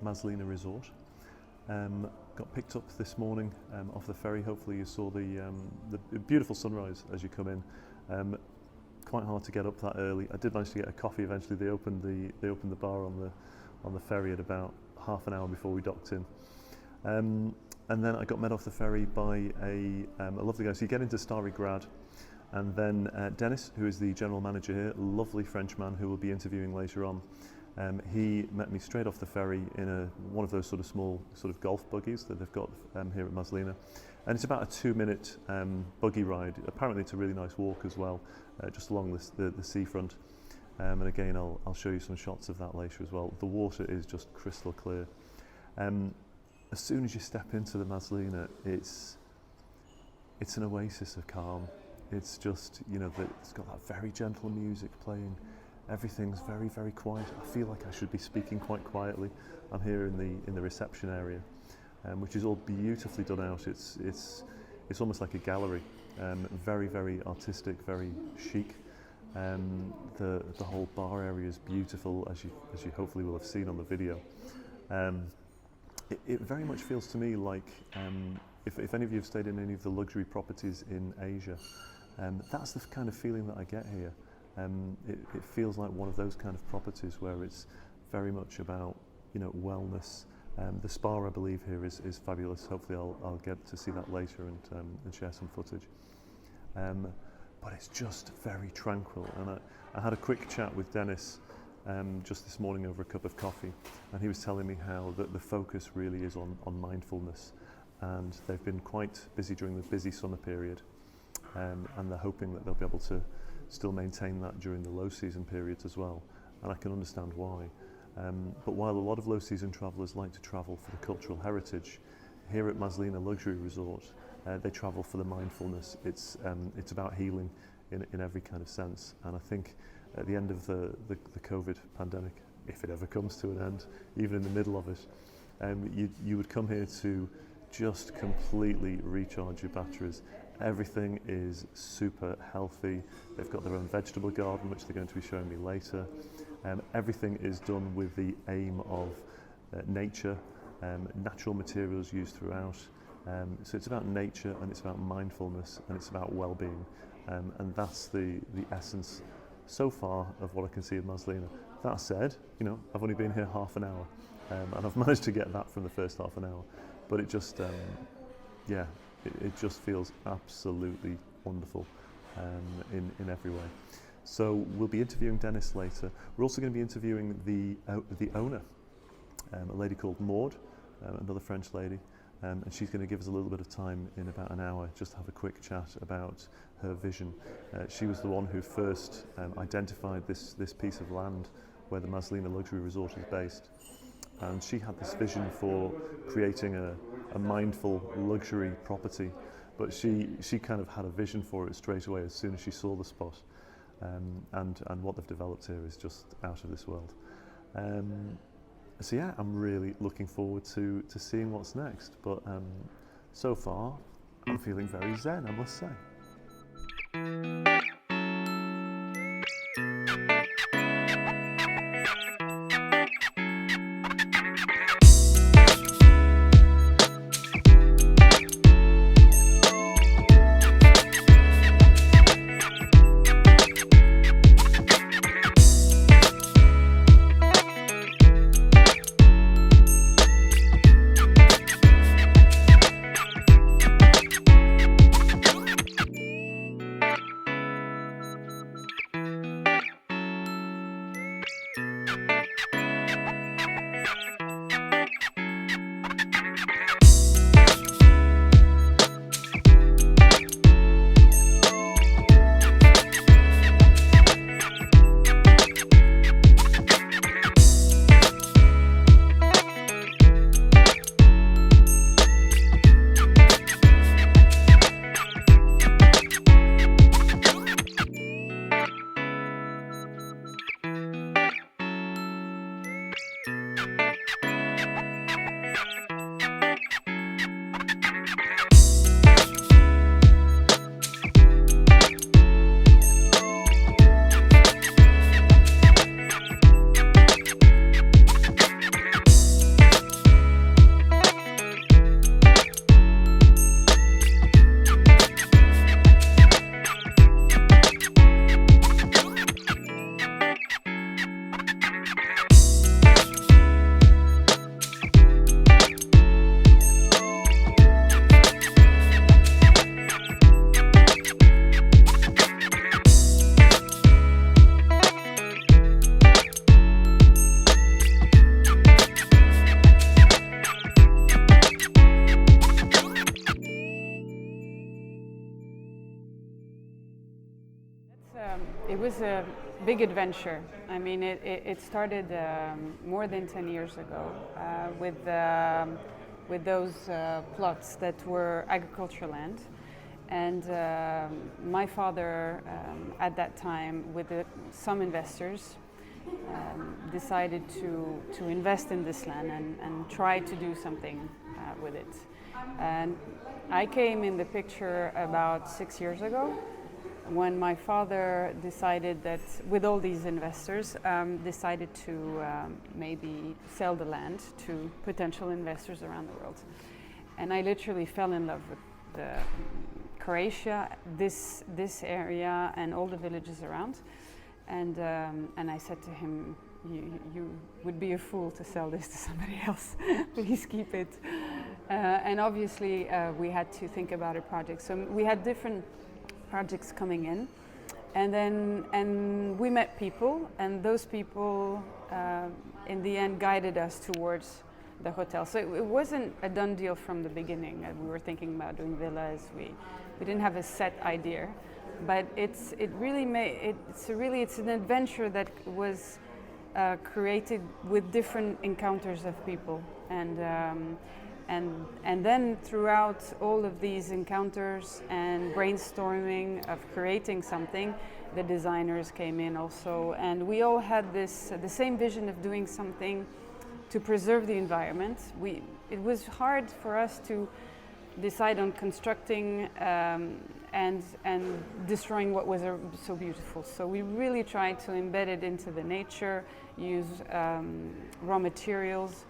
Maslina Resort. Got picked up this morning off the ferry. Hopefully you saw the beautiful sunrise as you come in. Quite hard to get up that early. I did manage to get a coffee eventually. They opened the bar on the ferry at about half an hour before we docked in. And then I got met off the ferry by a lovely guy. So you get into Starry Grad, and then Denis, who is the general manager here, lovely French man who we'll be interviewing later on. He met me straight off the ferry in one of those sort of small sort of golf buggies that they've got here at Maslina. And it's about a 2-minute buggy ride. Apparently it's a really nice walk as well, just along the seafront. And again, I'll show you some shots of that later as well. The water is just crystal clear. As soon as you step into the Maslina, it's an oasis of calm. It's just, it's got that very gentle music playing. Everything's very, very quiet. I feel like I should be speaking quite quietly. I'm here in the reception area, which is all beautifully done out. It's almost like a gallery. Very, very artistic, very chic. The whole bar area is beautiful, as you hopefully will have seen on the video. It very much feels to me like if any of you have stayed in any of the luxury properties in Asia, that's the kind of feeling that I get here. It feels like one of those kind of properties where it's very much about wellness. The spa, I believe, here is fabulous. Hopefully I'll get to see that later and share some footage. But it's just very tranquil, and I had a quick chat with Denis just this morning over a cup of coffee, and he was telling me how the focus really is on mindfulness, and they've been quite busy during the busy summer period, and they're hoping that they'll be able to still maintain that during the low season periods as well, and I can understand why. But while a lot of low season travellers like to travel for the cultural heritage, here at Maslina Luxury Resort, they travel for the mindfulness. It's about healing in every kind of sense, and I think at the end of the COVID pandemic, if it ever comes to an end, even in the middle of it, you would come here to just completely recharge your batteries. Everything is super healthy. They've got their own vegetable garden, which they're going to be showing me later. Everything is done with the aim of nature, natural materials used throughout. So it's about nature, and it's about mindfulness, and it's about well-being. And that's the essence so far of what I can see of Maslina. That said, I've only been here half an hour, and I've managed to get that from the first half an hour. But it just, it just feels absolutely wonderful in every way. So we'll be interviewing Denis later. We're also going to be interviewing the owner, a lady called Maude, another French lady, and she's going to give us a little bit of time in about an hour just to have a quick chat about her vision. She was the one who first identified this piece of land where the Maslina Luxury Resort is based. And she had this vision for creating a mindful luxury property, but she kind of had a vision for it straight away as soon as she saw the spot. And what they've developed here is just out of this world. So yeah, I'm really looking forward to seeing what's next. But so far, I'm feeling very zen, I must say. a big adventure. I mean, it started more than 10 years ago with those plots that were agricultural land. And my father, at that time, with some investors, decided to invest in this land and try to do something with it. And I came in the picture about 6 years ago, when my father decided that, with all these investors, decided to maybe sell the land to potential investors around the world. And I literally fell in love with Croatia, this area, and all the villages around. And I said to him, you would be a fool to sell this to somebody else. Please keep it. And obviously, we had to think about a project. So we had different projects coming in, and we met people, and those people in the end guided us towards the hotel. So it wasn't a done deal from the beginning. We were thinking about doing villas. We didn't have a set idea, but it's an adventure that was created with different encounters of people, and then throughout all of these encounters and brainstorming of creating something, the designers came in also, and we all had the same vision of doing something to preserve the environment. It was hard for us to decide on constructing and destroying what was so beautiful. So we really tried to embed it into the nature, use raw materials,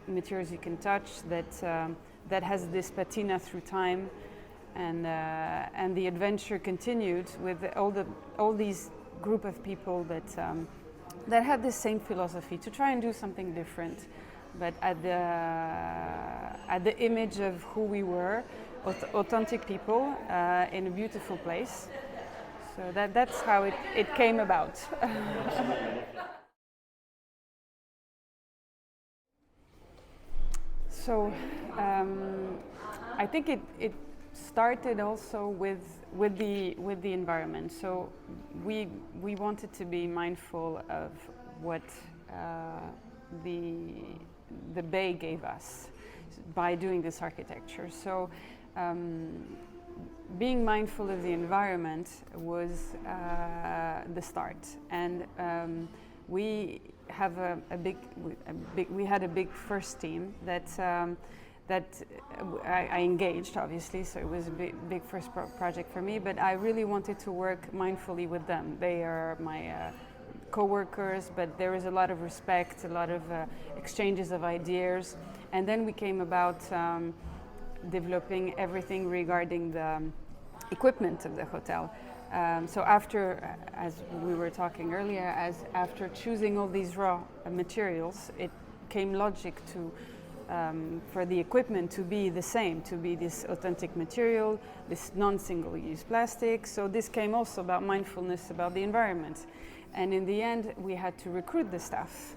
materials you can touch, that has this patina through time, and the adventure continued with all these group of people that had the same philosophy to try and do something different, but at the image of who we were, authentic people in a beautiful place. So that's how it came about. So I think it started also with the environment. So we wanted to be mindful of what the bay gave us by doing this architecture. So being mindful of the environment was the start, and we have we had a big first team that I engaged, obviously, so it was a big first project for me, but I really wanted to work mindfully with them. They are my co-workers, but there is a lot of respect, a lot of exchanges of ideas, and then we came about developing everything regarding the equipment of the hotel. So after, as we were talking earlier, after choosing all these raw materials, it came logic to for the equipment to be the same, to be this authentic material, this non-single-use plastic. So this came also about mindfulness about the environment. And in the end, we had to recruit the staff.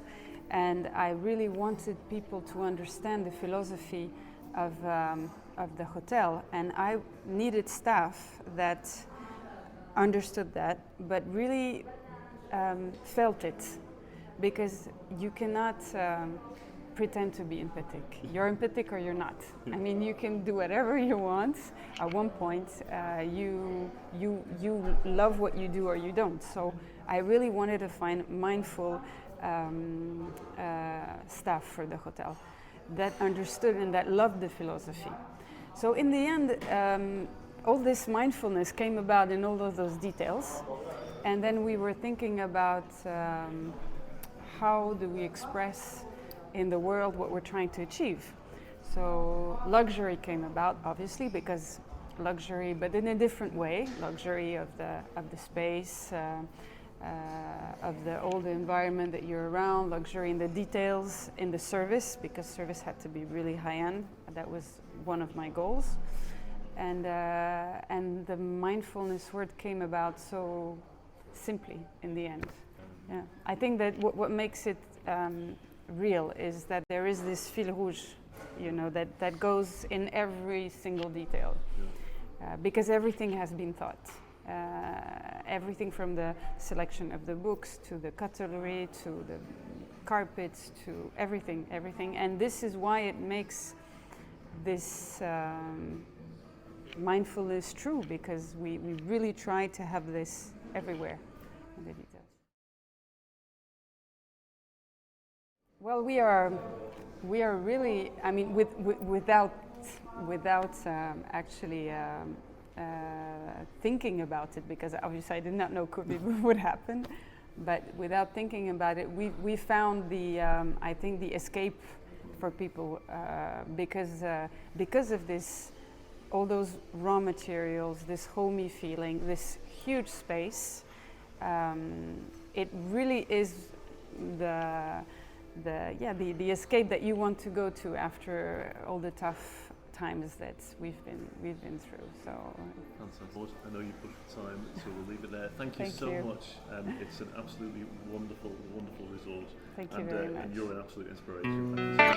And I really wanted people to understand the philosophy of the hotel. And I needed staff that understood that, but really felt it. Because you cannot pretend to be empathic. You're empathic or you're not. I mean, you can do whatever you want. At one point, you love what you do or you don't. So I really wanted to find mindful staff for the hotel that understood and that loved the philosophy. So in the end, all this mindfulness came about in all of those details. And then we were thinking about how do we express in the world what we're trying to achieve. So luxury came about, obviously, because luxury, but in a different way. Luxury of the space, of all the environment that you're around. Luxury in the details, in the service, because service had to be really high-end. That was one of my goals. And the mindfulness word came about so simply in the end. Yeah, I think that what makes it real is that there is this fil rouge, you know, that goes in every single detail, because everything has been thought. everything from the selection of the books to the cutlery to the carpets to everything. And this is why it makes this mindfulness true, because we really try to have this everywhere in the details. Well, we are really, I mean, without actually thinking about it, because obviously I did not know COVID would happen, but without thinking about it, we found the I think the escape for people because of this, all those raw materials, this homey feeling, this huge space. It really is the escape that you want to go to after all the tough times that we've been through. So fantastic. I know you pushed for time, so we'll leave it there. Thank you so much. It's an absolutely wonderful resort. Thank you very much. And you're an absolute inspiration. Thank you so much.